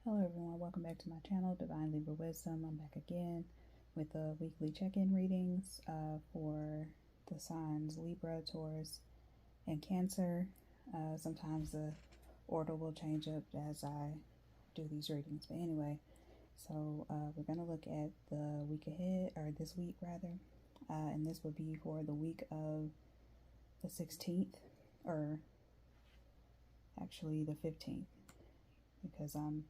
Hello everyone, welcome back to my channel, Divine Libra Wisdom. I'm back again with the weekly check-in readings for the signs Libra, Taurus, and Cancer. Sometimes the order will change up as I do these readings, but anyway, so we're going to look at the week ahead, or this week rather, and this will be for the week of the 16th, or actually the 15th, because I'm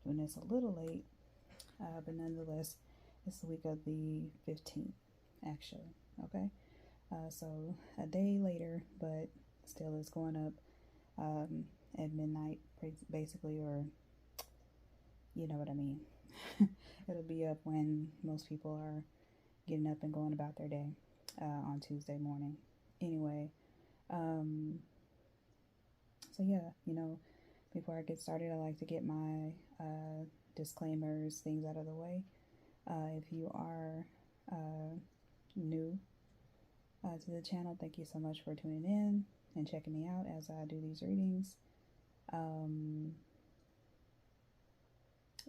doing this a little late, but nonetheless, it's the week of the 15th, actually, okay? So a day later, but still it's going up at midnight, basically, or you know what I mean. It'll be up when most people are getting up and going about their day on Tuesday morning. Anyway, so yeah, before I get started, I like to get my disclaimers, things out of the way. If you are new to the channel, thank you so much for tuning in and checking me out as I do these readings.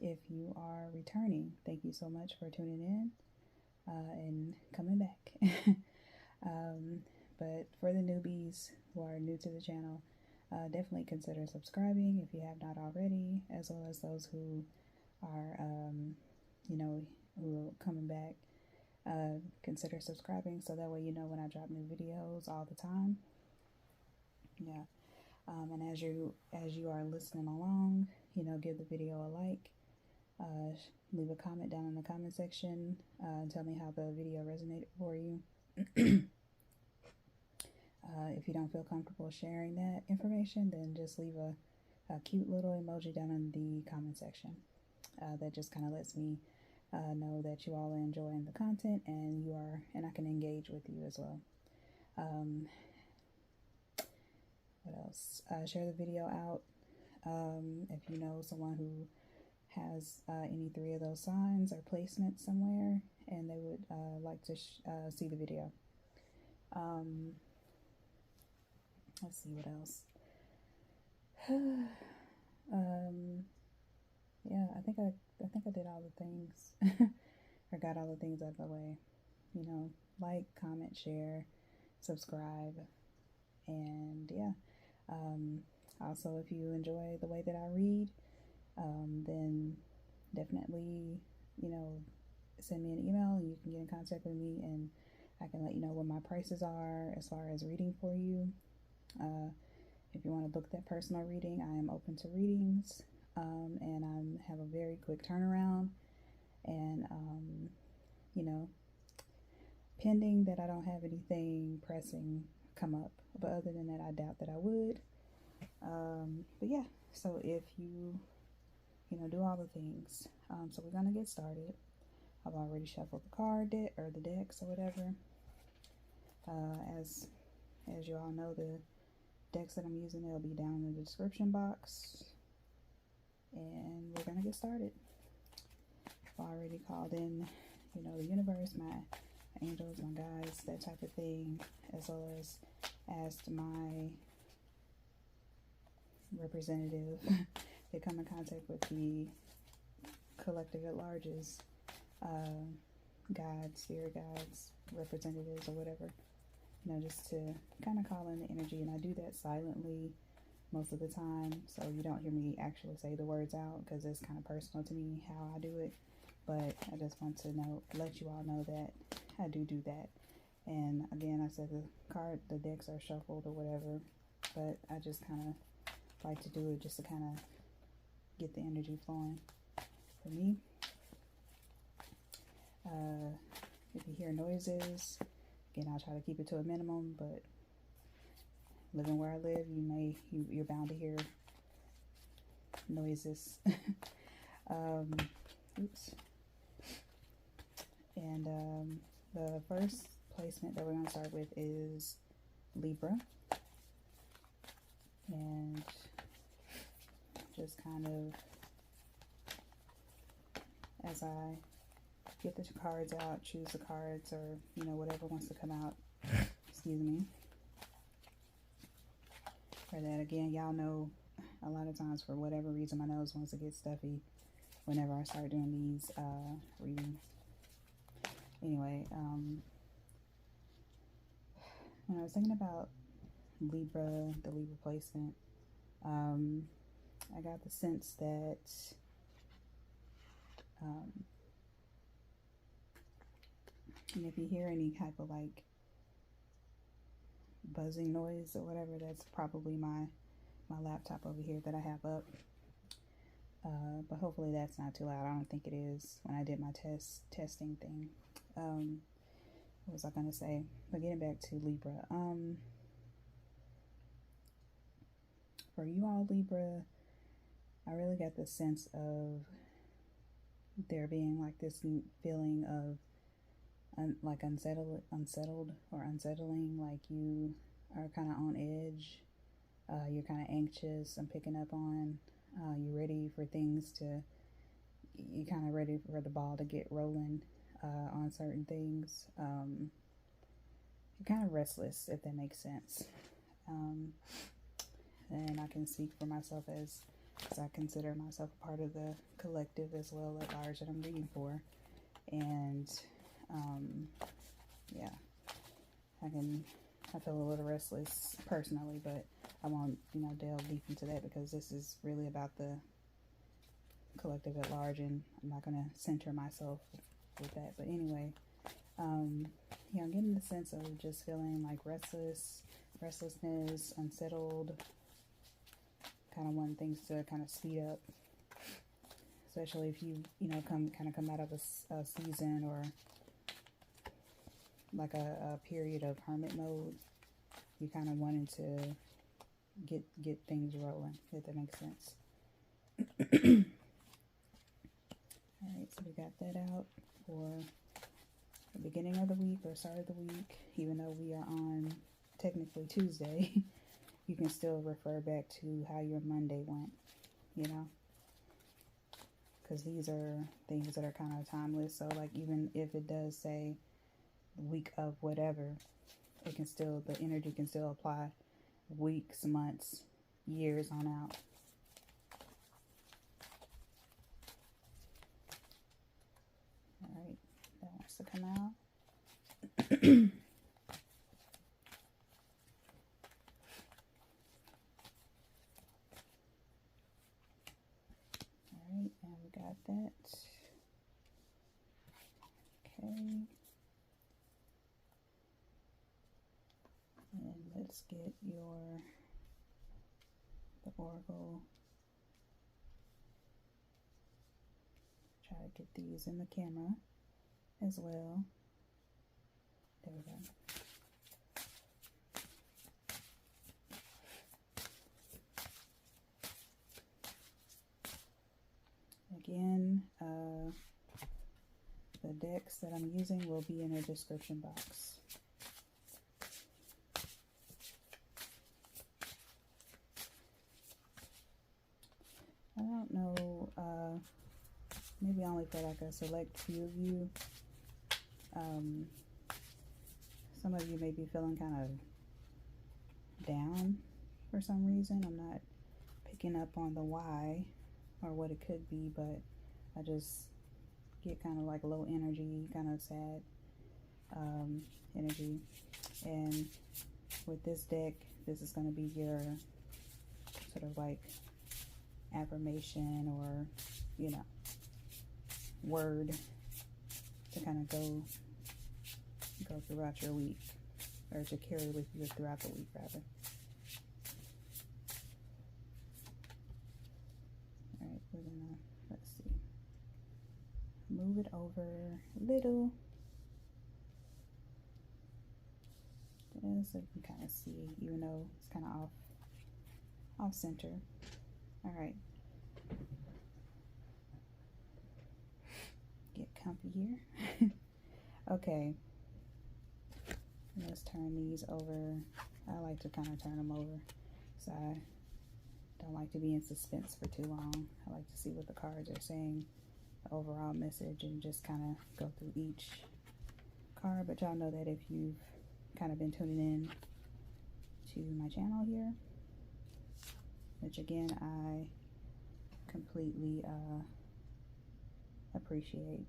If you are returning, thank you so much for tuning in and coming back. But for the newbies who are new to the channel, definitely consider subscribing if you have not already, as well as those who are, who are coming back. Consider subscribing so that way you know when I drop new videos all the time. Yeah. And as you are listening along, give the video a like. Leave a comment down in the comment section and tell me how the video resonated for you. If you don't feel comfortable sharing that information, then just leave a cute little emoji down in the comment section. That just kind of lets me know that you all are enjoying the content and I can engage with you as well. What else? Share the video out. If you know someone who has any three of those signs or placements somewhere and they would like to see the video. Let's see what else. Yeah, I think I did all the things. I got all the things out of the way. Like, comment, share, subscribe, and yeah. Also, if you enjoy the way that I read, then definitely, send me an email and you can get in contact with me and I can let you know what my prices are as far as reading for you. If you want to book that personal reading, I am open to readings, and I have a very quick turnaround, and pending that I don't have anything pressing come up, but other than that, I doubt that I would. But yeah, so if you do all the things, so we're gonna get started. I've already shuffled the card deck or the decks or whatever. As you all know, the decks that I'm using, they'll be down in the description box, and we're gonna get started. I've already called in, the universe, my angels, my guides, that type of thing, as well as asked my representative to come in contact with the collective at large's guides, spirit guides, representatives, or whatever. Just to kind of call in the energy, and I do that silently most of the time, so you don't hear me actually say the words out because it's kind of personal to me how I do it. But I just want to let you all know that I do that. And again, I said the decks are shuffled or whatever, but I just kind of like to do it just to kind of get the energy flowing for me. If you hear noises, again, I'll try to keep it to a minimum, but living where I live, you're bound to hear noises. Oops. And the first placement that we're going to start with is Libra. And just kind of, as I get the cards out, choose the cards, or whatever wants to come out. Excuse me. For that, again, y'all know a lot of times for whatever reason my nose wants to get stuffy. whenever I start doing these readings. Anyway, when I was thinking about Libra, the Libra placement, I got the sense that and if you hear any type of like buzzing noise or whatever, that's probably my laptop over here that I have up. But hopefully that's not too loud. I don't think it is when I did my testing thing. What was I gonna say? But getting back to Libra, for you all Libra, I really got the sense of there being like this feeling of like unsettled or unsettling, like you are kind of on edge, you're kind of anxious. I'm picking up on you're ready for things to, you're kind of ready for the ball to get rolling on certain things. You're kind of restless, if that makes sense. And I can speak for myself as I consider myself a part of the collective as well at large that I'm reading for. And yeah, I feel a little restless personally, but I won't, delve deep into that because this is really about the collective at large, and I'm not going to center myself with that. But anyway, I'm getting the sense of just feeling like restlessness, unsettled, kind of wanting things to kind of speed up, especially if you, come out of a season or like a period of hermit mode. You kind of wanted to get things rolling, if that makes sense. Alright, so we got that out for the beginning of the week or start of the week. Even though we are on technically Tuesday, you can still refer back to how your Monday went, because these are things that are kind of timeless. So like, even if it does say week of whatever, it can still, the energy can still apply weeks, months, years on out. All right, that wants to come out. All right, and we got that. Okay. And let's get the oracle. Try to get these in the camera as well. There we go. Again, the decks that I'm using will be in the description box. I don't know, maybe only for like a select few of you. Some of you may be feeling kind of down for some reason. I'm not picking up on the why or what it could be, but I just get kind of like low energy, kind of sad energy. And with this deck, this is going to be your sort of like affirmation or, word to kind of go throughout your week, or to carry with you throughout the week, rather. All right, we're gonna, let's see, move it over a little, just so you can kind of see, even though it's kind of off center. All right, get comfy here. Okay, let's turn these over. I like to kind of turn them over, so I don't like to be in suspense for too long. I like to see what the cards are saying, the overall message, and just kind of go through each card. But y'all know that if you've kind of been tuning in to my channel here, which again I completely appreciate.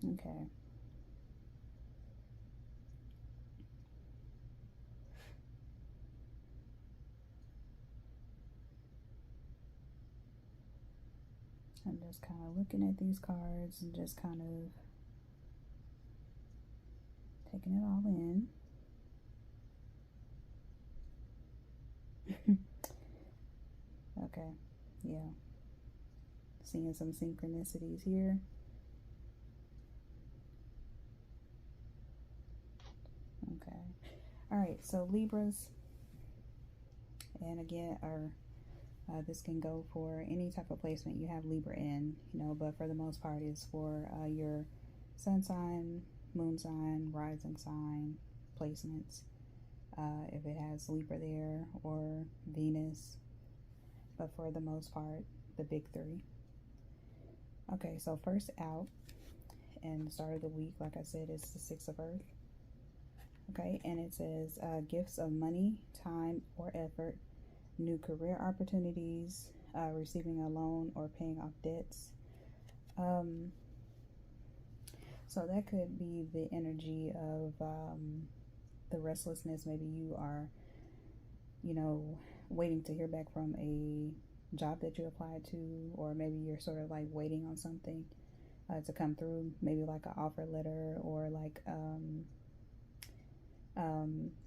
Okay. I'm just kind of looking at these cards and just kind of taking it all in. Okay, yeah. Seeing some synchronicities here. Okay. All right, so Libras, and again, this can go for any type of placement you have Libra in, you know, but for the most part, it's for your sun sign, moon sign, rising sign placements. If it has Libra there or Venus, but for the most part, the big three. Okay, so first out, and the start of the week, like I said, is the Six of Earth. Okay, and it says gifts of money, time, or effort, new career opportunities, receiving a loan or paying off debts. So that could be the energy of the restlessness. Maybe you are, you know, waiting to hear back from a job that you applied to, or maybe you're sort of like waiting on something to come through, maybe like an offer letter, or like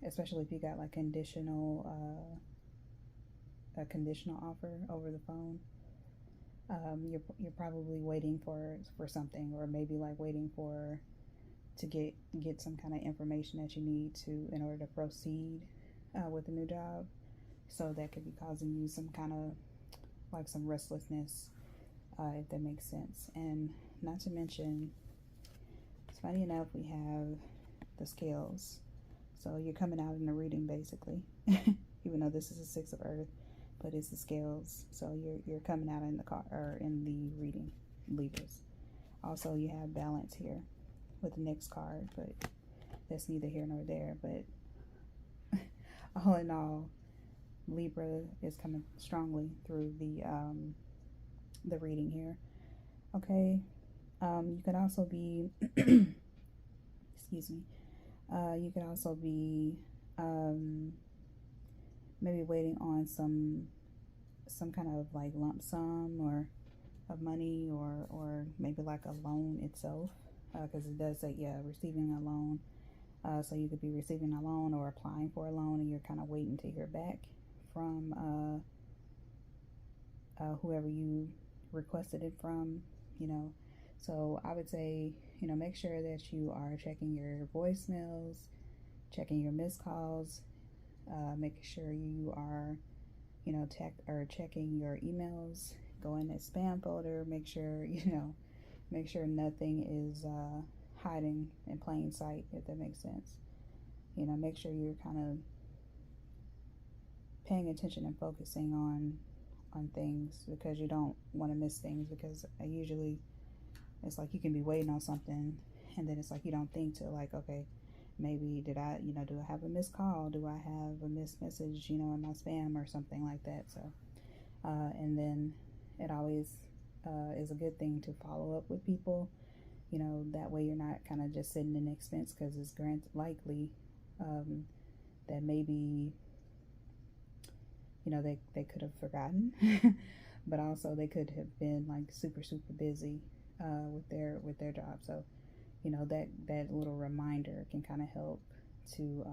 especially if you got like a conditional offer over the phone. You're probably waiting for something, or maybe like waiting to get some kind of information that you need to in order to proceed with a new job. So that could be causing you some kind of like some restlessness, if that makes sense. And not to mention, it's funny enough, we have the scales. So you're coming out in the reading basically, even though this is a Six of Earth, but it's the scales. So you're coming out in the car or in the reading, Libras. Also, you have balance here with the next card, but that's neither here nor there. But all in all, Libra is coming strongly through the reading here. Okay, you could also be excuse me. You could also be maybe waiting on some kind of like lump sum or of money, or maybe like a loan itself, because it does say, yeah, receiving a loan. So you could be receiving a loan or applying for a loan, and you're kind of waiting to hear back from whoever you requested it from, you know. So I would say, you know, make sure that you are checking your voicemails, checking your missed calls, making sure you are, you know, checking your emails, go in that spam folder, make sure, you know, make sure nothing is hiding in plain sight, if that makes sense. You know, make sure you're kind of paying attention and focusing on things, because you don't want to miss things, because usually it's like you can be waiting on something, and then it's like you don't think to like, okay, maybe did I, you know, do I have a missed call? Do I have a missed message, you know, in my spam or something like that? So, and then it always is a good thing to follow up with people, you know, that way you're not kind of just sitting in expense, because it's likely that maybe, you know, they could have forgotten, but also they could have been like super busy with their job. So, you know, that little reminder can kind of help to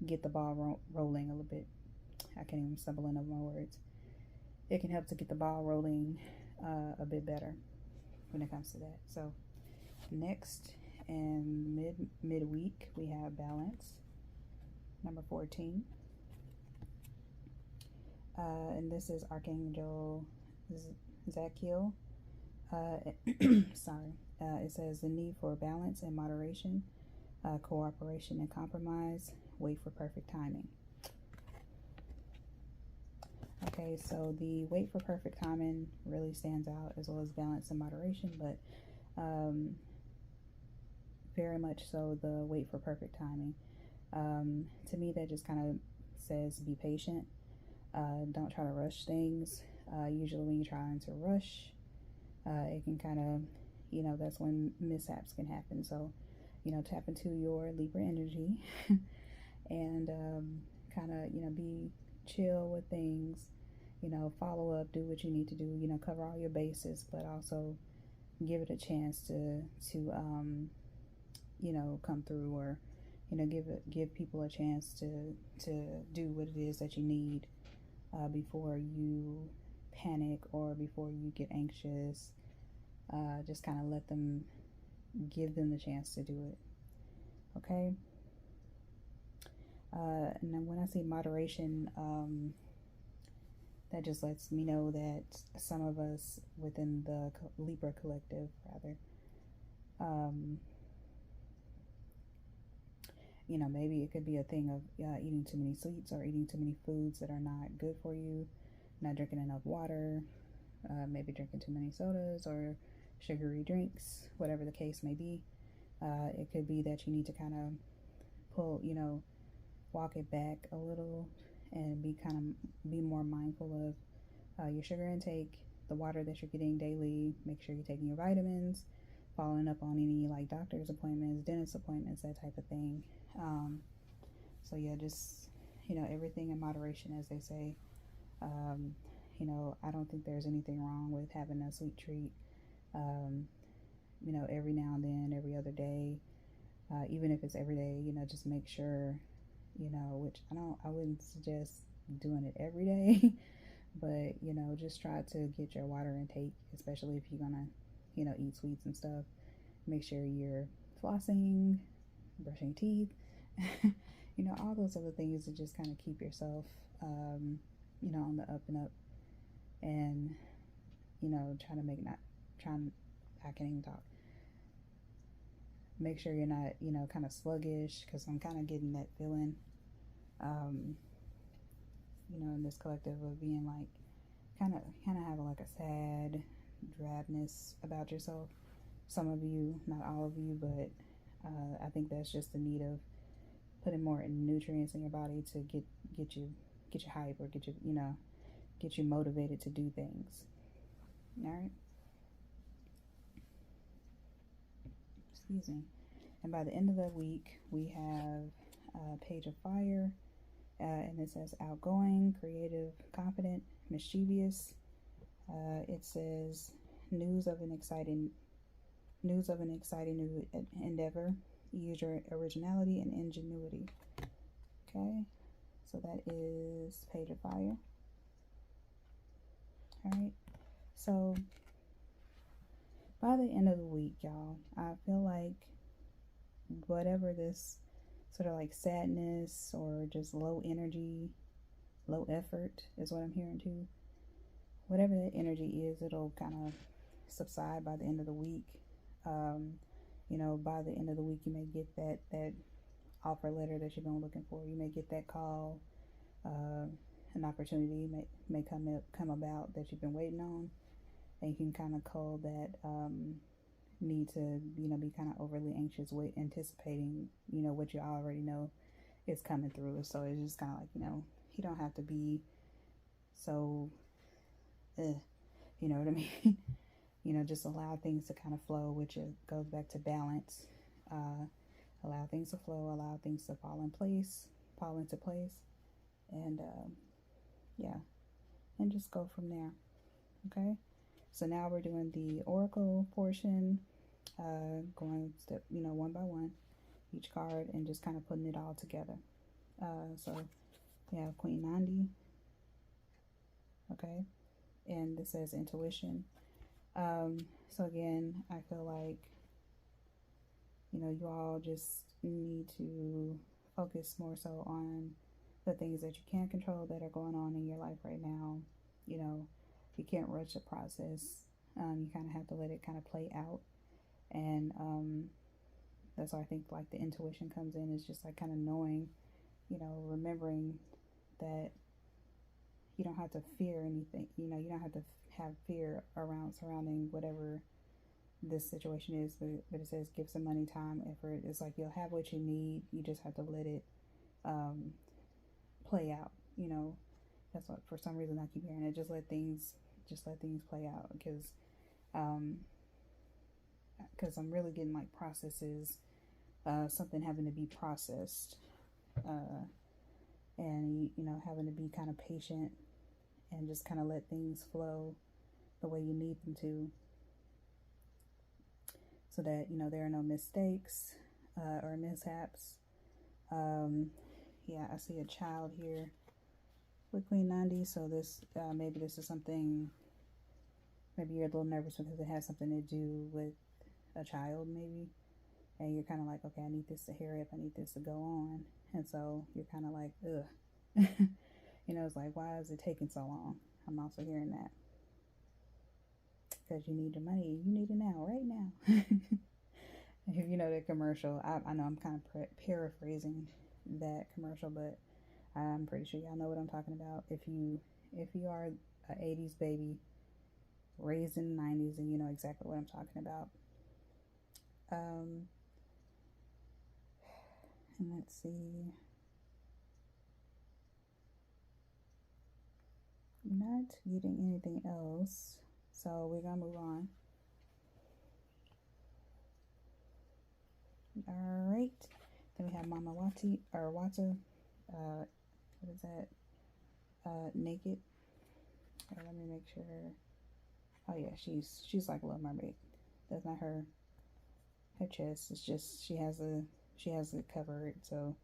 get the ball rolling a little bit. I can't even stumble into my words. It can help to get the ball rolling a bit better when it comes to that. So next, and midweek, we have balance, number 14. And this is Archangel Zadkiel. Sorry. It says the need for balance and moderation, cooperation and compromise, wait for perfect timing. Okay, so the wait for perfect timing really stands out, as well as balance and moderation, but very much so the wait for perfect timing. To me, that just kind of says be patient. Don't try to rush things. Usually when you're trying to rush it can kind of, that's when mishaps can happen. So, tap into your Libra energy and kind of, be chill with things, follow up, do what you need to do, cover all your bases, but also give it a chance to come through, or, give people a chance to do what it is that you need before you panic or before you get anxious. Just kind of give them the chance to do it. Okay. And then when I say moderation, that just lets me know that some of us within the Libra collective, rather, maybe it could be a thing of eating too many sweets or eating too many foods that are not good for you, not drinking enough water, maybe drinking too many sodas or sugary drinks, whatever the case may be. It could be that you need to kind of pull, walk it back a little and be more mindful of your sugar intake, the water that you're getting daily. Make sure you're taking your vitamins, following up on any like doctor's appointments, dentist appointments, that type of thing. So yeah, just, everything in moderation, as they say. I don't think there's anything wrong with having a sweet treat, every now and then, every other day, even if it's every day, just make sure, which I wouldn't suggest doing it every day, but, just try to get your water intake, especially if you're gonna, eat sweets and stuff. Make sure you're flossing, brushing teeth, all those other things to just kind of keep yourself, on the up and up, and, I can't even talk. Make sure you're not, kind of sluggish, because I'm kind of getting that feeling, in this collective of being like, kind of having like a sad drabness about yourself. Some of you, not all of you, but I think that's just the need of putting more nutrients in your body to get you hype, or get you motivated to do things. All right. Excuse me. And by the end of the week, we have Page of Fire, and it says outgoing, creative, confident, mischievous. It says news of an exciting new endeavor. Use your originality and ingenuity. Okay, so that is Page of Fire. All right, so by the end of the week, y'all, I feel like whatever this sort of like sadness or just low energy, low effort is what I'm hearing too. Whatever that energy is, it'll kind of subside by the end of the week. By the end of the week, you may get that offer letter that you've been looking for. You may get that call. An opportunity may come about that you've been waiting on, and you can kind of cull that need to be kind of overly anxious, anticipating what you already know is coming through. So it's just kind of like you don't have to be so you know what I mean. Just allow things to kind of flow, which goes back to balance. Allow things to flow, allow things to fall into place, and yeah, and just go from there. Okay, so now we're doing the oracle portion, going step, one by one, each card, and just kind of putting it all together. So we have Queen Nandi. Okay, and this says intuition. So again, I feel like, you all just need to focus more so on the things that you can control that are going on in your life right now. You can't rush the process. You kind of have to let it kind of play out. And that's why I think like the intuition comes in, is just like kind of knowing, remembering that you don't have to fear anything. You don't have to have fear surrounding whatever this situation is, but it says give some money, time, effort. It's like you'll have what you need. You just have to let it play out. That's what, for some reason, I keep hearing it. Just let things play out, because Because I'm really getting like processes, something having to be processed, and you know, having to be kind of patient and just kind of let things flow the way you need them to, so that, you know, there are no mistakes or mishaps. Yeah, I see a child here with Queen 90, so this maybe this is something, maybe you're a little nervous because it has something to do with a child, maybe, and you're kind of like, okay, I need this to hurry up, I need this to go on, and so you're kind of like, ugh. You know, it's like, why is it taking so long? I'm also hearing that because you need the money, you need it now, right now. If you know that commercial, I know I'm kind of paraphrasing that commercial, but I'm pretty sure y'all know what I'm talking about. If you are an 80s baby raised in the 90s, then you know exactly what I'm talking about. And let's see. I'm not getting anything else, so we're gonna move on. All right. Then we have Mama Wati or Wata. What is that? Naked. Let me make sure. Oh yeah, she's like a Little Mermaid. That's not her chest. It's just she has it covered. So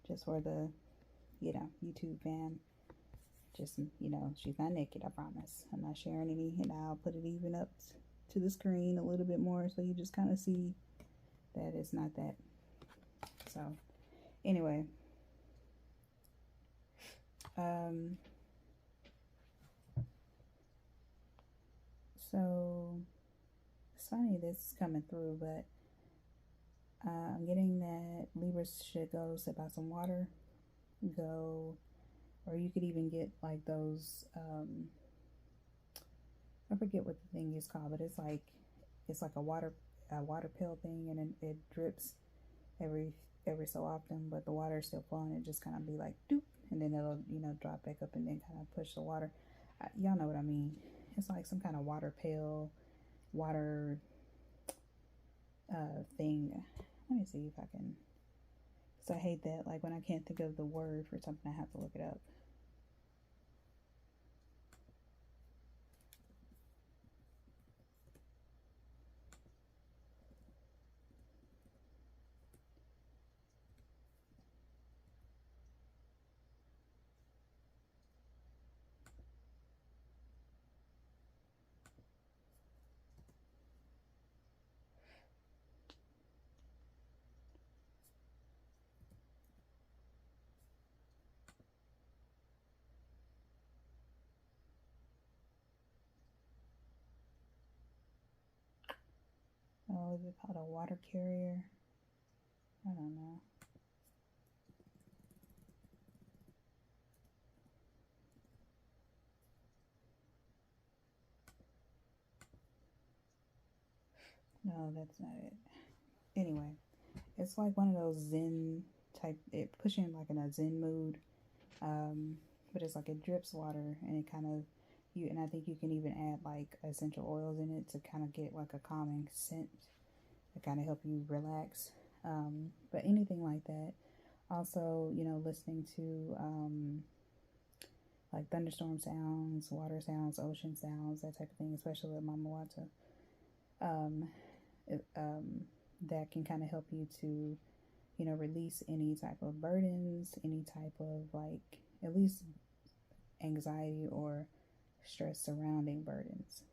just for the, you know, YouTube fam, just, you know, she's not naked, I promise. I'm not sharing any, and I'll put it even up to the screen a little bit more so you just kind of see that it's not that. So anyway, so it's funny this is coming through, but I'm getting that Libras should go sip out some water, go, or you could even get like those, I forget what the thing is called, but it's like a water pill thing, and it drips every so often, but the water is still flowing. It just kind of be like doop, and then it'll, you know, drop back up and then kind of push the water. Y'all know what I mean. It's like some kind of water pill, water thing. Let me see if I can, because I hate that, like when I can't think of the word for something, I have to look it up. Oh, is it called a water carrier? I don't know. No, that's not it. Anyway, it's like one of those Zen type. It puts you in like in a Zen mood, but it's like it drips water, and it kind of and I think you can even add like essential oils in it to kind of get like a calming scent to kind of help you relax. But anything like that. Also, you know, listening to like thunderstorm sounds, water sounds, ocean sounds, that type of thing, especially with Mama Wata. That can kind of help you to, you know, release any type of burdens, any type of like at least anxiety or stress surrounding burdens.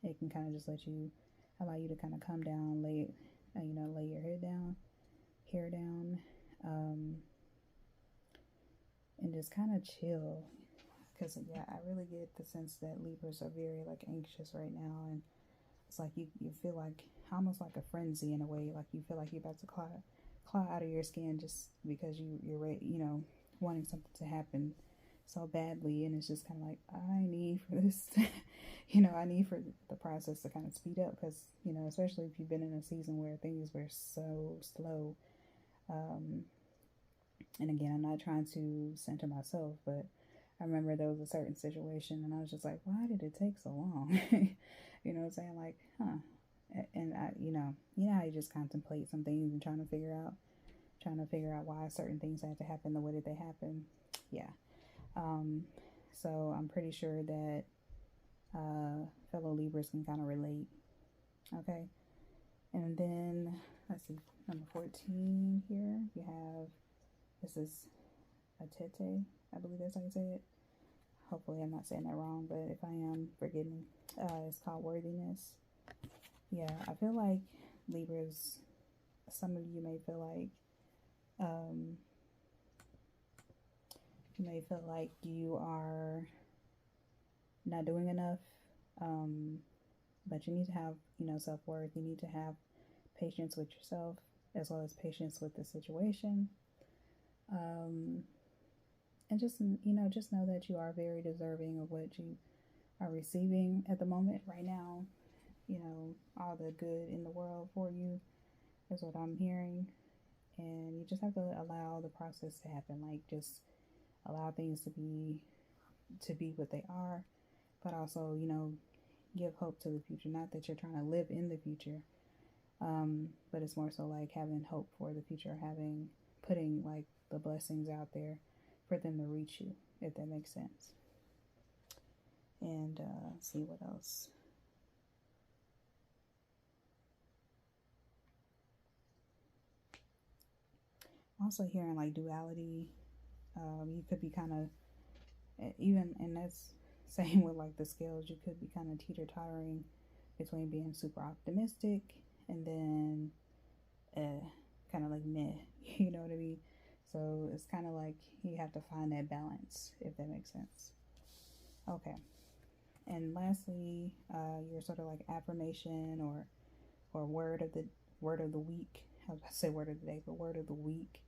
It can kind of just allow you to kind of come down, lay your head down, hair down, and just kind of chill. Because yeah, I really get the sense that Libras are very like anxious right now, and it's like you feel like almost like a frenzy in a way, like you feel like you're about to claw out of your skin just because you're ready, you know, wanting something to happen so badly, and it's just kind of like, I need for this you know, I need for the process to kind of speed up, because, you know, especially if you've been in a season where things were so slow. And again, I'm not trying to center myself, but I remember there was a certain situation and I was just like, why did it take so long? You know what I'm saying? Like, and I, how you just contemplate some things and trying to figure out why certain things had to happen the way that they happen. Yeah. So I'm pretty sure that fellow Libras can kind of relate. Okay. And then let's see, number 14 here. You have, this is a tete, I believe that's how you say it. Hopefully I'm not saying that wrong, but if I am, forgive me. It's called worthiness. Yeah, I feel like Libras, some of you may feel like you are not doing enough, but you need to have, self-worth. You need to have patience with yourself as well as patience with the situation. And just know that you are very deserving of what you are receiving at the moment right now. All the good in the world for you is what I'm hearing. And you just have to allow the process to happen. Like, just allow things to be what they are, but also, give hope to the future. Not that you're trying to live in the future, but it's more so like having hope for the future, putting like the blessings out there for them to reach you, if that makes sense. And see what else. I'm also hearing like duality. You could be kind of, even, and that's same with like the scales, you could be kind of teeter-tottering between being super optimistic and then kind of like meh, you know what I mean? So it's kind of like you have to find that balance, if that makes sense. Okay. And lastly, your sort of like affirmation or word of the week. I was about to say word of the day, but word of the week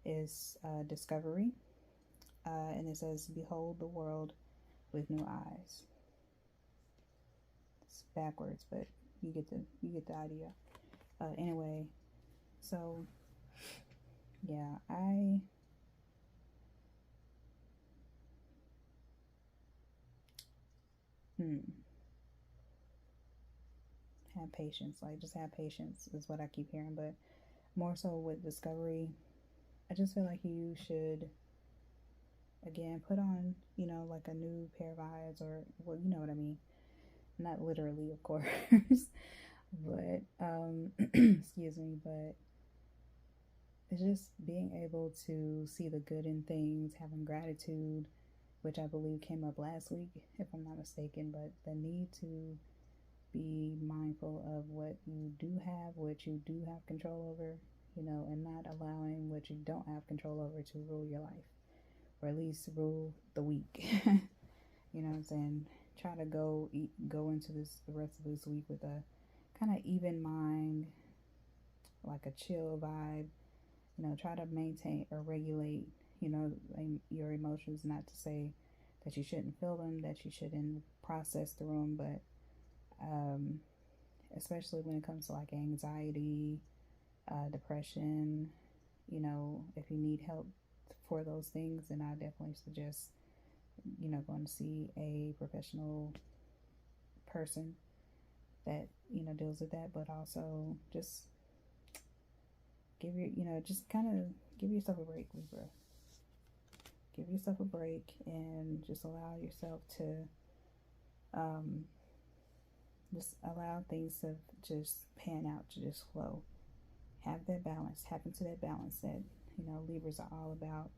is discovery. And it says, "Behold the world with new eyes." It's backwards, but you get the idea. Anyway, so yeah, I have patience. Like, just have patience is what I keep hearing. But more so with discovery, I just feel like you should, again, put on, like a new pair of eyes, or, well, you know what I mean. Not literally, of course, but excuse me, but it's just being able to see the good in things, having gratitude, which I believe came up last week, if I'm not mistaken. But the need to be mindful of what you do have, what you do have control over, and not allowing what you don't have control over to rule your life, or at least rule the week. You know what I'm saying? Try to go into the rest of this week with a kind of even mind, like a chill vibe. Try to maintain or regulate, your emotions. Not to say that you shouldn't feel them, that you shouldn't process through them, but especially when it comes to like anxiety, depression, if you need help for those things, then I definitely suggest, going to see a professional person that, deals with that. But also just just kind of give yourself a break, Libra. Give yourself a break and just allow yourself to, just allow things to just pan out, to just flow. Have that balance. Tap into that balance that, Libras are all about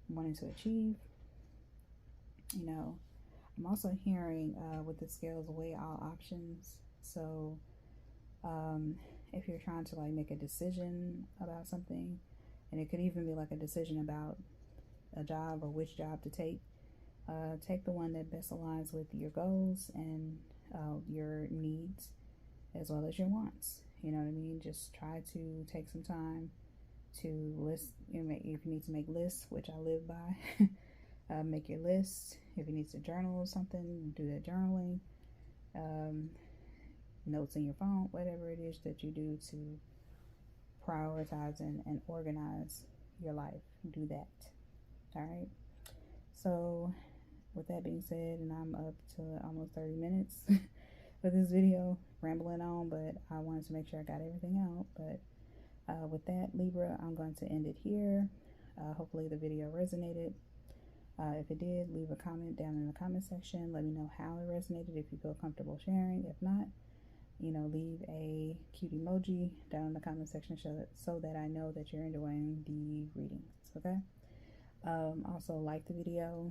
wanting to achieve. I'm also hearing with the scales, weigh all options. So if you're trying to like make a decision about something, and it could even be like a decision about a job or which job to take the one that best aligns with your goals and your needs as well as your wants. You know what I mean? Just try to take some time to list. If you need to make lists, which I live by, make your list. If you need to journal something, do that journaling. Notes in your phone, whatever it is that you do to prioritize and organize your life, do that. All right. So with that being said, and I'm up to almost 30 minutes, for this video, rambling on, but I wanted to make sure I got everything out. But with that, Libra, I'm going to end it here. Hopefully the video resonated. If it did, leave a comment down in the comment section. Let me know how it resonated, if you feel comfortable sharing. If not, leave a cute emoji down in the comment section so that I know that you're enjoying the readings, okay? Also, like the video.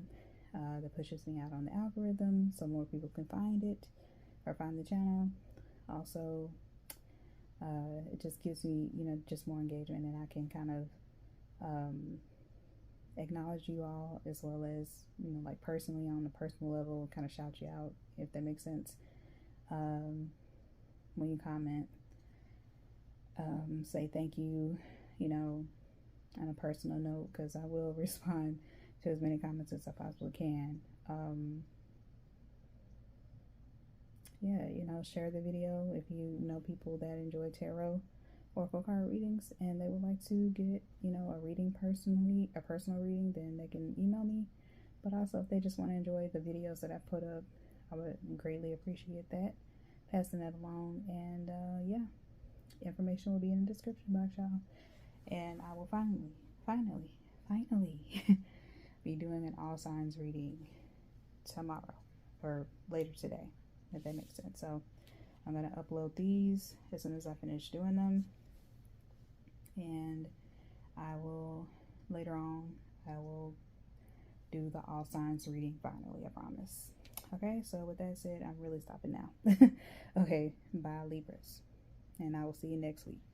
That pushes me out on the algorithm so more people can find it or find the channel. Also, it just gives me, just more engagement, and I can kind of acknowledge you all, as well as, like personally, on the personal level, kind of shout you out, if that makes sense. When you comment, say thank you, on a personal note, because I will respond to as many comments as I possibly can. Yeah, share the video if you know people that enjoy tarot oracle card readings and they would like to get, a reading personally, a personal reading, then they can email me. But also, if they just want to enjoy the videos that I put up, I would greatly appreciate that. Passing that along. And yeah, information will be in the description box, y'all. And I will finally be doing an all signs reading tomorrow or later today, if that makes sense. So I'm going to upload these as soon as I finish doing them, and later on I will do the all signs reading finally, I promise. Okay, so with that said, I'm really stopping now. Okay, bye Libras, and I will see you next week.